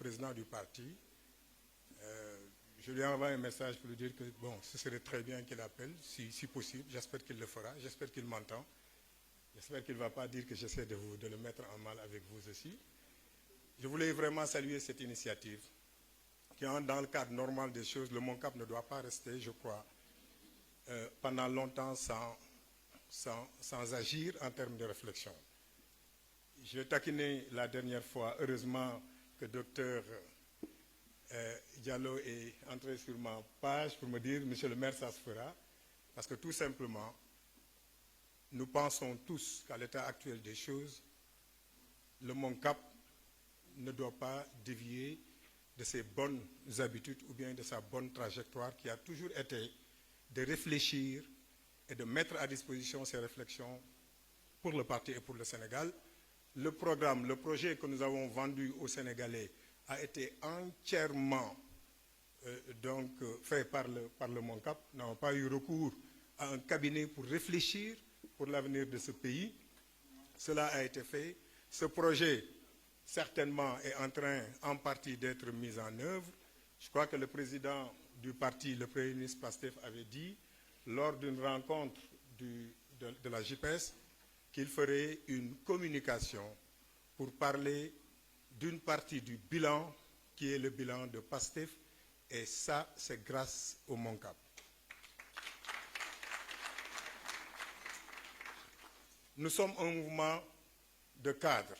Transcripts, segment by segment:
président du parti. Je lui ai envoyé un message pour lui dire que bon, ce serait très bien qu'il appelle, si possible. J'espère qu'il le fera, j'espère qu'il m'entend. J'espère qu'il ne va pas dire que j'essaie de le mettre en mal avec vous aussi. Je voulais vraiment saluer cette initiative qui est dans le cadre normal des choses. Le MONCAP ne doit pas rester, je crois, pendant longtemps sans agir en termes de réflexion. Je taquinais la dernière fois, heureusement que Dr Diallo est entré sur ma page pour me dire, monsieur le maire, ça se fera, parce que tout simplement, nous pensons tous qu'à l'état actuel des choses, le MONCAP ne doit pas dévier de ses bonnes habitudes ou bien de sa bonne trajectoire qui a toujours été de réfléchir et de mettre à disposition ces réflexions pour le parti et pour le Sénégal. Le programme, le projet que nous avons vendu aux Sénégalais a été entièrement fait par le MONCAP. Nous n'avons pas eu recours à un cabinet pour réfléchir pour l'avenir de ce pays. Cela a été fait. Ce projet, certainement, est en train, en partie, d'être mis en œuvre. Je crois que le président du parti, le Premier ministre Pastef, avait dit, lors d'une rencontre de la JPS, qu'il ferait une communication pour parler d'une partie du bilan qui est le bilan de Pastef, et ça, c'est grâce au MONCAP. Nous sommes un mouvement de cadres,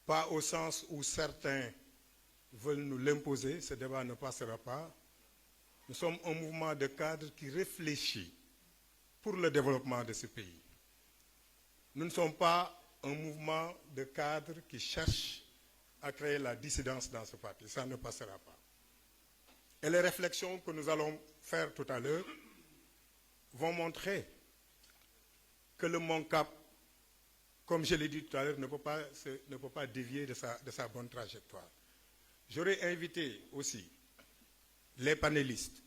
pas au sens où certains veulent nous l'imposer, ce débat ne passera pas. Nous sommes un mouvement de cadres qui réfléchit pour le développement de ce pays. Nous ne sommes pas un mouvement de cadres qui cherche à créer la dissidence dans ce parti. Ça ne passera pas. Et les réflexions que nous allons faire tout à l'heure vont montrer que le MONCAP, comme je l'ai dit tout à l'heure, ne peut pas dévier de sa bonne trajectoire. J'aurais invité aussi les panélistes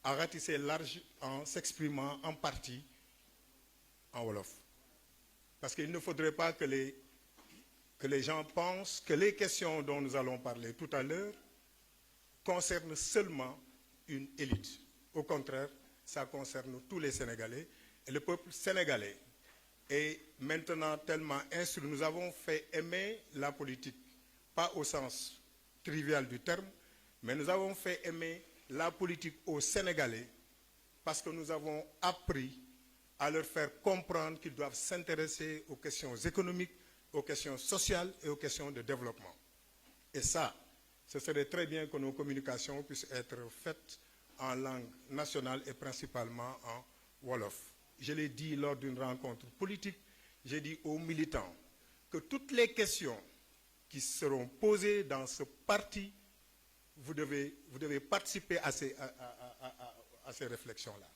à ratisser large en s'exprimant en partie en Wolof. Parce qu'il ne faudrait pas que les gens pensent que les questions dont nous allons parler tout à l'heure concernent seulement une élite. Au contraire, ça concerne tous les Sénégalais. Et le peuple sénégalais est maintenant tellement instruit. Nous avons fait aimer la politique, pas au sens trivial du terme, mais nous avons fait aimer la politique aux Sénégalais parce que nous avons appris à leur faire comprendre qu'ils doivent s'intéresser aux questions économiques, aux questions sociales et aux questions de développement. Et ça, ce serait très bien que nos communications puissent être faites en langue nationale et principalement en Wolof. Je l'ai dit lors d'une rencontre politique, j'ai dit aux militants que toutes les questions qui seront posées dans ce parti, vous devez participer à ces réflexions-là.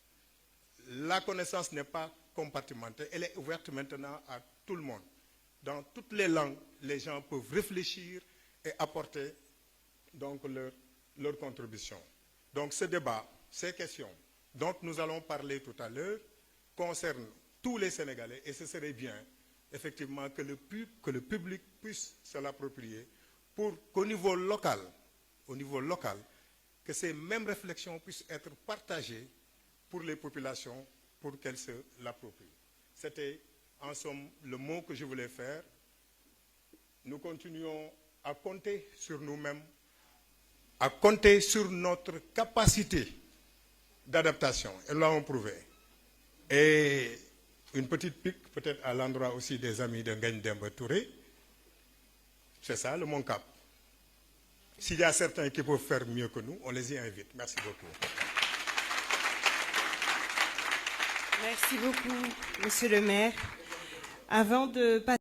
La connaissance n'est pas compartimentée, elle est ouverte maintenant à tout le monde. Dans toutes les langues, les gens peuvent réfléchir et apporter donc leur contribution. Donc ce débat, ces questions dont nous allons parler tout à l'heure concernent tous les Sénégalais et ce serait bien effectivement que le public puisse se l'approprier pour qu'au niveau local, que ces mêmes réflexions puissent être partagées pour les populations pour qu'elles se l'approprient. C'était en somme le mot que je voulais faire. Nous continuons à compter sur nous-mêmes, à compter sur notre capacité d'adaptation. Et nous l'avons prouvé. Et une petite pique peut-être à l'endroit aussi des amis de Ngagne Demba Touré. C'est ça le MONCAP. S'il y a certains qui peuvent faire mieux que nous, on les y invite. Merci beaucoup. Merci beaucoup, monsieur le maire. Avant de passer